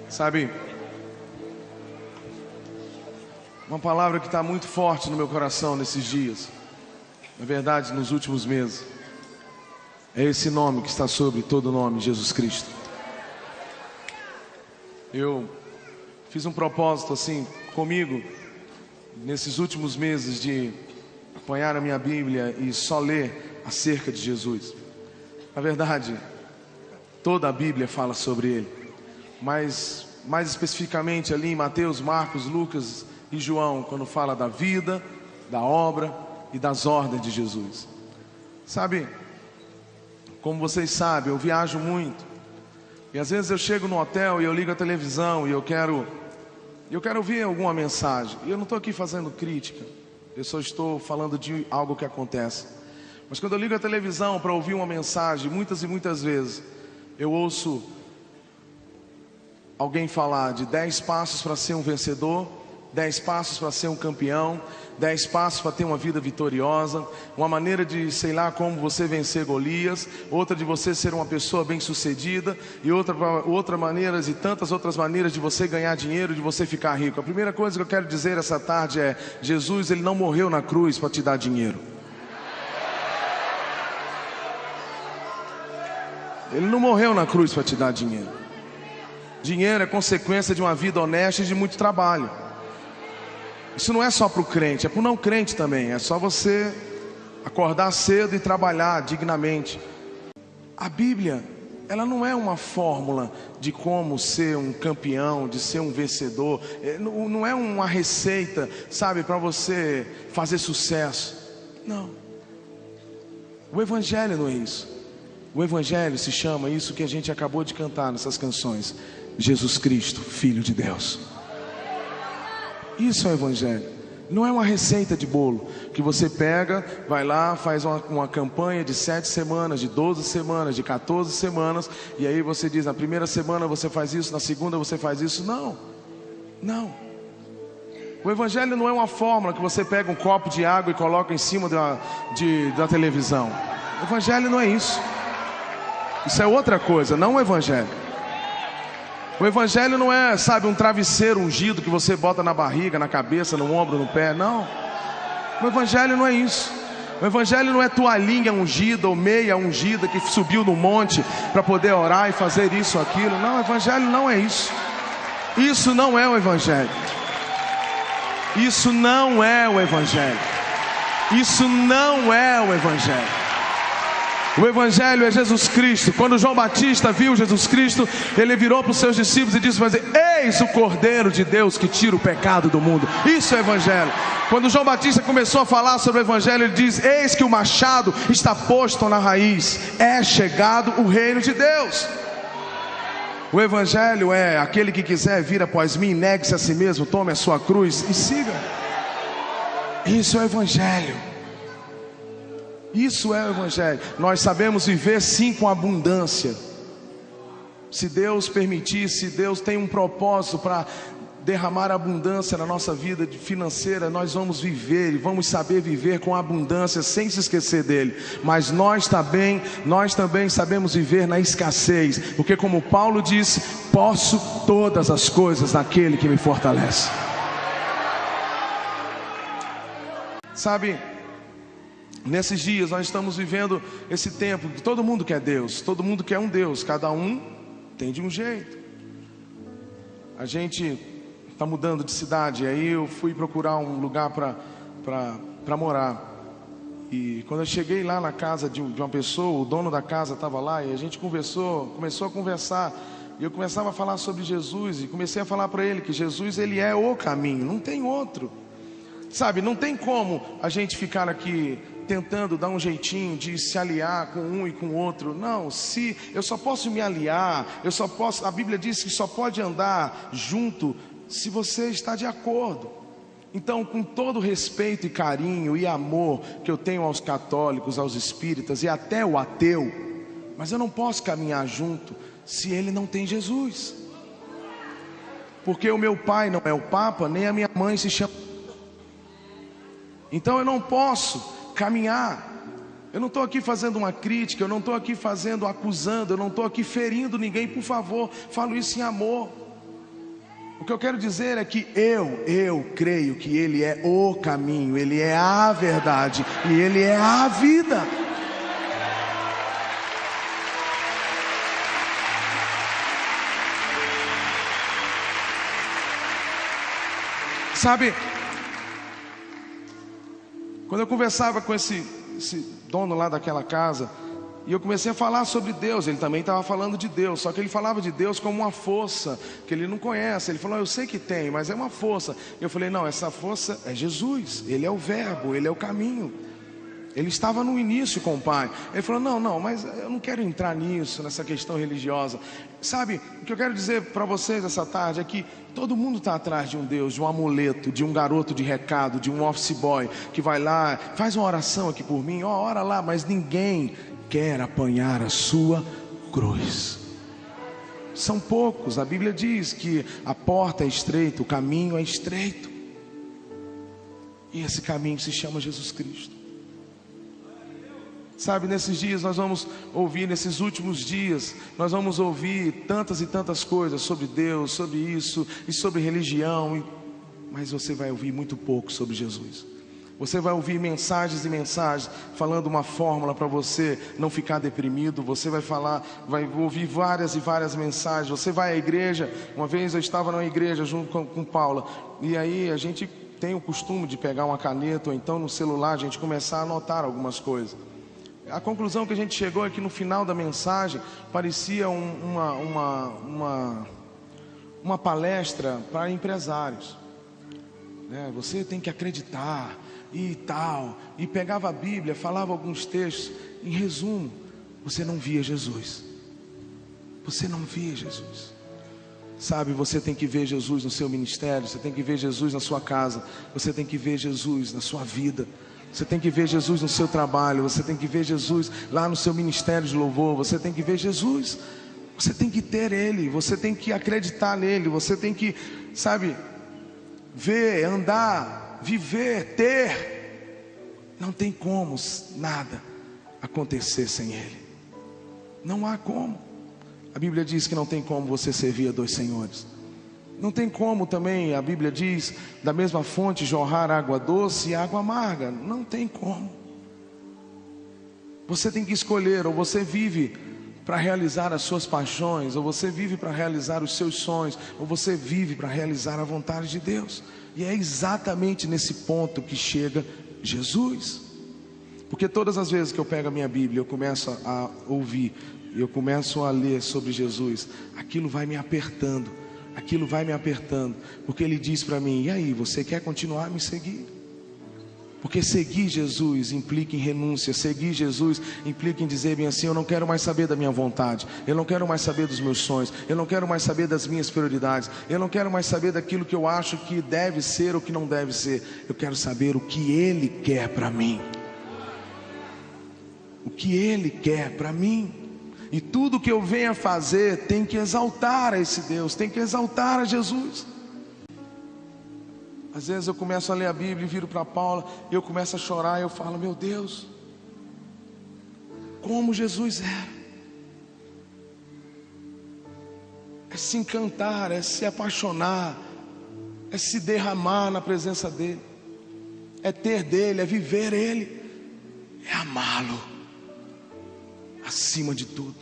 Sabe, uma palavra que está muito forte no meu coração nesses dias, na verdade nos últimos meses, é esse nome que está sobre todo nome, Jesus Cristo. Eu fiz um propósito assim comigo, nesses últimos meses, de apanhar a minha Bíblia e só ler acerca de Jesus. Na verdade, toda a Bíblia fala sobre Ele, mas mais especificamente ali em Mateus, Marcos, Lucas e João, quando fala da vida, da obra e das ordens de Jesus. Sabe, como vocês sabem, eu viajo muito, e às vezes eu chego no hotel e eu ligo a televisão e eu quero ouvir alguma mensagem. E eu não estou aqui fazendo crítica, eu só estou falando de algo que acontece. Mas quando eu ligo a televisão para ouvir uma mensagem, muitas e muitas vezes eu ouço alguém falar de 10 passos para ser um vencedor, 10 passos para ser um campeão, 10 passos para ter uma vida vitoriosa, uma maneira de, sei lá, como você vencer Golias, outra de você ser uma pessoa bem sucedida, e outra maneiras e tantas outras maneiras de você ganhar dinheiro, de você ficar rico. A primeira coisa que eu quero dizer essa tarde é: Jesus, Ele não morreu na cruz para te dar dinheiro. Ele não morreu na cruz para te dar dinheiro. Dinheiro é consequência de uma vida honesta e de muito trabalho. Isso não é só para o crente, é para o não crente também. É só você acordar cedo e trabalhar dignamente. A Bíblia, ela não é uma fórmula de como ser um campeão, de ser um vencedor. Não é uma receita, sabe, para você fazer sucesso. Não. O Evangelho não é isso. O Evangelho se chama isso que a gente acabou de cantar nessas canções: Jesus Cristo, Filho de Deus. Isso é o Evangelho. Não é uma receita de bolo que você pega, vai lá, faz uma campanha de 7 semanas, de 12 semanas, de 14 semanas, e aí você diz: na primeira semana você faz isso, na segunda você faz isso. Não, não. O Evangelho não é uma fórmula que você pega um copo de água e coloca em cima da televisão. O Evangelho não é isso. Isso é outra coisa, não o Evangelho. O Evangelho não é, sabe, um travesseiro ungido que você bota na barriga, na cabeça, no ombro, no pé. Não. O Evangelho não é isso. O Evangelho não é toalhinha ungida ou meia ungida que subiu no monte para poder orar e fazer isso ou aquilo. Não, o Evangelho não é isso. Isso não é o Evangelho. Isso não é o Evangelho. Isso não é o Evangelho. O Evangelho é Jesus Cristo. Quando João Batista viu Jesus Cristo, ele virou para os seus discípulos e disse: eis o Cordeiro de Deus que tira o pecado do mundo. Isso é Evangelho. Quando João Batista começou a falar sobre o Evangelho, ele diz: eis que o machado está posto na raiz, é chegado o reino de Deus. O Evangelho é: aquele que quiser vir após mim, negue-se a si mesmo, tome a sua cruz e siga. Isso é o Evangelho. Isso é o Evangelho. Nós sabemos viver sim com abundância. Se Deus permitir, se Deus tem um propósito para derramar abundância na nossa vida financeira, nós vamos viver e vamos saber viver com abundância sem se esquecer dele. Mas nós também sabemos viver na escassez, porque como Paulo diz: posso todas as coisas naquele que me fortalece. Sabe, nesses dias nós estamos vivendo esse tempo que todo mundo quer Deus, todo mundo quer um Deus, cada um tem de um jeito. A gente está mudando de cidade, e aí eu fui procurar um lugar para morar. E quando eu cheguei lá na casa de uma pessoa, o dono da casa estava lá, e a gente começou a conversar. E eu começava a falar sobre Jesus, e comecei a falar para ele que Jesus, ele é o caminho, não tem outro. Sabe, não tem como a gente ficar aqui tentando dar um jeitinho de se aliar com um e com o outro. Não, se eu só posso me aliar, a Bíblia diz que só pode andar junto se você está de acordo. Então, com todo respeito e carinho e amor que eu tenho aos católicos, aos espíritas e até o ateu, mas eu não posso caminhar junto se ele não tem Jesus. Porque o meu pai não é o Papa, nem a minha mãe se chama. Então eu não posso caminhar. Eu não estou aqui fazendo uma crítica, eu não estou aqui acusando, eu não estou aqui ferindo ninguém, por favor, falo isso em amor. O que eu quero dizer é que eu creio que Ele é o caminho, Ele é a verdade e Ele é a vida. Sabe, quando eu conversava com esse dono lá daquela casa, e eu comecei a falar sobre Deus, ele também estava falando de Deus, só que ele falava de Deus como uma força que ele não conhece. Ele falou: eu sei que tem, mas é uma força. Eu falei: não, essa força é Jesus, Ele é o verbo, Ele é o caminho. Ele estava no início com o Pai. Ele falou: não, mas eu não quero entrar nisso, nessa questão religiosa. Sabe, o que eu quero dizer para vocês essa tarde é que todo mundo está atrás de um Deus, de um amuleto, de um garoto de recado, de um office boy, que vai lá, faz uma oração aqui por mim, ora lá, mas ninguém quer apanhar a sua cruz. São poucos. A Bíblia diz que a porta é estreita, o caminho é estreito, e esse caminho se chama Jesus Cristo. Sabe, nesses dias nós vamos ouvir, nesses últimos dias, nós vamos ouvir tantas e tantas coisas sobre Deus, sobre isso e sobre religião, mas você vai ouvir muito pouco sobre Jesus. Você vai ouvir mensagens e mensagens falando uma fórmula para você não ficar deprimido. Você vai ouvir várias e várias mensagens. Você vai à igreja. Uma vez eu estava numa igreja junto com Paula, e aí a gente tem o costume de pegar uma caneta ou então no celular a gente começar a anotar algumas coisas. A conclusão que a gente chegou é que no final da mensagem parecia uma palestra para empresários, né? Você tem que acreditar e tal, e pegava a Bíblia, falava alguns textos. Em resumo, você não via Jesus. Você não via Jesus. Sabe, você tem que ver Jesus no seu ministério, você tem que ver Jesus na sua casa, você tem que ver Jesus na sua vida, você tem que ver Jesus no seu trabalho, você tem que ver Jesus lá no seu ministério de louvor, você tem que ver Jesus, você tem que ter Ele, você tem que acreditar nele, você tem que, sabe, ver, andar, viver, ter. Não tem como nada acontecer sem Ele. Não há como. A Bíblia diz que não tem como você servir a dois senhores. Não tem como também, a Bíblia diz, da mesma fonte jorrar água doce e água amarga. Não tem como. Você tem que escolher: ou você vive para realizar as suas paixões, ou você vive para realizar os seus sonhos, ou você vive para realizar a vontade de Deus. E é exatamente nesse ponto que chega Jesus. Porque todas as vezes que eu pego a minha Bíblia, eu começo a ouvir, eu começo a ler sobre Jesus, aquilo vai me apertando, porque Ele diz para mim: e aí, você quer continuar a me seguir? Porque seguir Jesus implica em renúncia, seguir Jesus implica em dizer bem assim: eu não quero mais saber da minha vontade, eu não quero mais saber dos meus sonhos, eu não quero mais saber das minhas prioridades, eu não quero mais saber daquilo que eu acho que deve ser ou que não deve ser. Eu quero saber o que Ele quer para mim, o que Ele quer para mim. E tudo que eu venha fazer tem que exaltar a esse Deus, tem que exaltar a Jesus. Às vezes eu começo a ler a Bíblia e viro para Paula, e eu começo a chorar, e eu falo: meu Deus, como Jesus era. É se encantar, é se apaixonar, é se derramar na presença dEle, é ter dEle, é viver Ele, é amá-lo acima de tudo,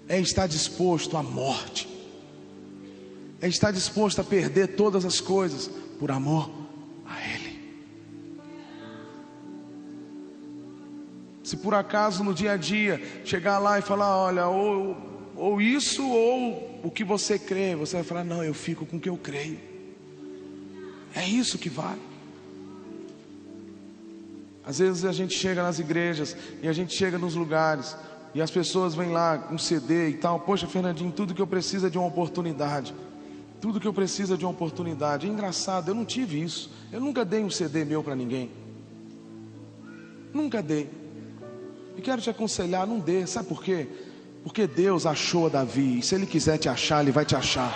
é estar disposto à morte, é estar disposto a perder todas as coisas por amor a Ele. Se por acaso no dia a dia chegar lá e falar: olha, ou isso ou o que você crê, você vai falar: não, eu fico com o que eu creio. É isso que vale. Às vezes a gente chega nas igrejas e a gente chega nos lugares e as pessoas vêm lá com CD e tal: poxa, Fernandinho, tudo que eu preciso é de uma oportunidade. Tudo que eu preciso é de uma oportunidade. É engraçado, eu não tive isso. Eu nunca dei um CD meu para ninguém. Nunca dei. E quero te aconselhar: não dê. Sabe por quê? Porque Deus achou Davi, e se Ele quiser te achar, Ele vai te achar.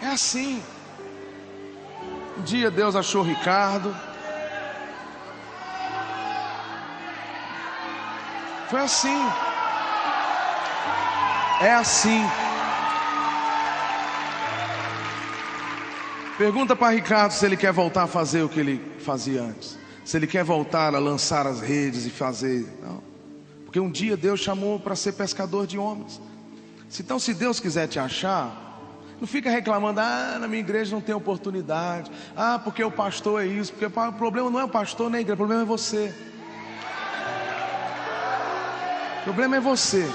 É assim. Um dia Deus achou Ricardo. Foi assim. É assim. Pergunta para Ricardo se ele quer voltar a fazer o que ele fazia antes. Se ele quer voltar a lançar as redes e fazer. Não. Porque um dia Deus chamou para ser pescador de homens. Então, se Deus quiser te achar, não fica reclamando: ah, na minha igreja não tem oportunidade. Ah, porque o pastor é isso. Porque o problema não é o pastor nem a igreja, o problema é você. O problema é você.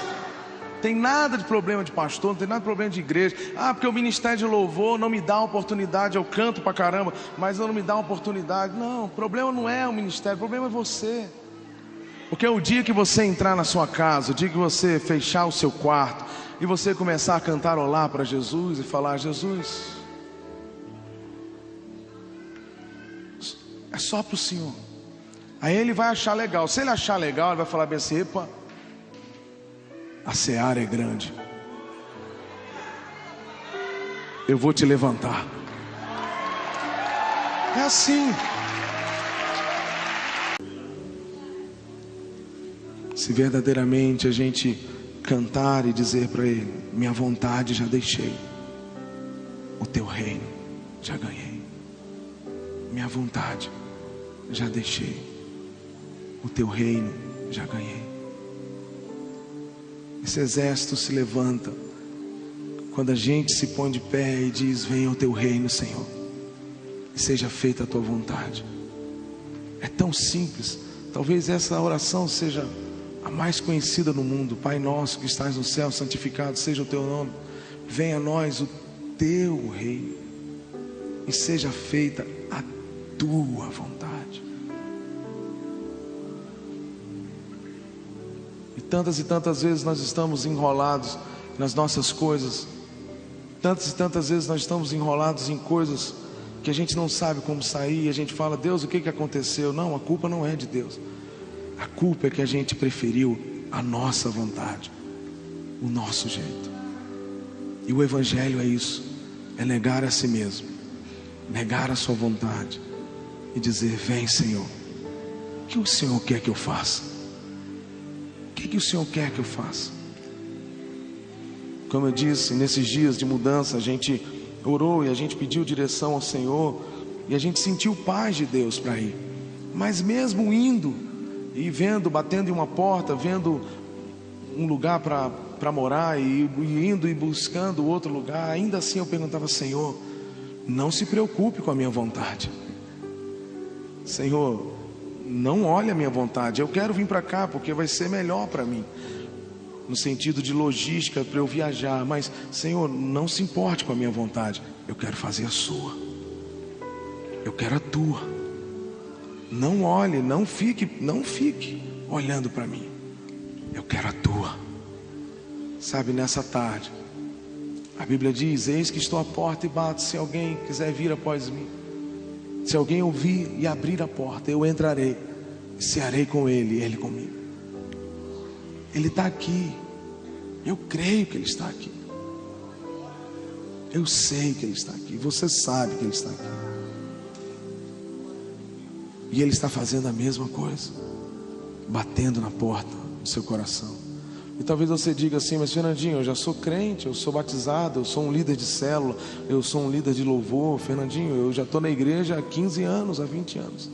Tem nada de problema de pastor, não tem nada de problema de igreja. Ah, porque o ministério de louvor não me dá oportunidade. Eu canto pra caramba, mas não me dá oportunidade. Não, o problema não é o ministério, o problema é você. Porque o dia que você entrar na sua casa, o dia que você fechar o seu quarto e você começar a cantarolar para Jesus e falar: Jesus, é só para o Senhor. Aí ele vai achar legal. Se ele achar legal, ele vai falar bem assim: epa, a seara é grande, eu vou te levantar. É assim. Se verdadeiramente a gente cantar e dizer para Ele: minha vontade já deixei, o teu reino já ganhei. Minha vontade já deixei, o teu reino já ganhei. Esse exército se levanta quando a gente se põe de pé e diz: venha o teu reino, Senhor, e seja feita a tua vontade. É tão simples. Talvez essa oração seja a mais conhecida no mundo. Pai nosso que estás no céu, santificado seja o teu nome. Venha a nós o teu reino e seja feita a tua vontade. E tantas vezes nós estamos enrolados nas nossas coisas. Tantas e tantas vezes nós estamos enrolados em coisas que a gente não sabe como sair. E a gente fala: Deus, o que aconteceu? Não, a culpa não é de Deus. A culpa é que a gente preferiu a nossa vontade, o nosso jeito. E o Evangelho é isso: é negar a si mesmo, negar a sua vontade e dizer: vem, Senhor, o que o Senhor quer que eu faça? O que o Senhor quer que eu faça? Como eu disse, nesses dias de mudança, a gente orou e a gente pediu direção ao Senhor, e a gente sentiu paz de Deus para ir. Mas mesmo indo e vendo, batendo em uma porta, vendo um lugar para morar, e indo e buscando outro lugar, ainda assim eu perguntava: Senhor, não se preocupe com a minha vontade. Senhor, não olhe a minha vontade. Eu quero vir para cá porque vai ser melhor para mim, no sentido de logística, para eu viajar. Mas Senhor, não se importe com a minha vontade. Eu quero fazer a sua. Eu quero a tua. Não olhe, não fique olhando para mim. Eu quero a tua. Sabe, nessa tarde a Bíblia diz: eis que estou à porta e bato. Se alguém quiser vir após mim, se alguém ouvir e abrir a porta, eu entrarei e cearei com ele e ele comigo. Ele está aqui. Eu creio que Ele está aqui. Eu sei que Ele está aqui. Você sabe que Ele está aqui. E Ele está fazendo a mesma coisa, batendo na porta do seu coração. E talvez você diga assim: mas Fernandinho, eu já sou crente, eu sou batizado, eu sou um líder de célula, eu sou um líder de louvor. Fernandinho, eu já estou na igreja há 15 anos, há 20 anos.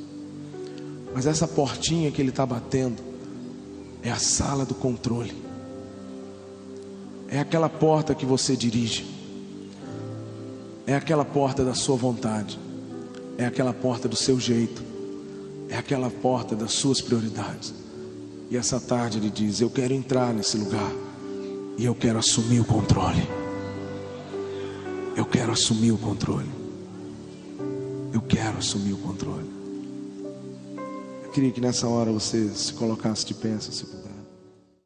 Mas essa portinha que Ele está batendo é a sala do controle. É aquela porta que você dirige. É aquela porta da sua vontade. É aquela porta do seu jeito. É aquela porta das suas prioridades. E essa tarde Ele diz: eu quero entrar nesse lugar e eu quero assumir o controle. Eu quero assumir o controle. Eu quero assumir o controle. Eu queria que nessa hora você se colocasse de pé, se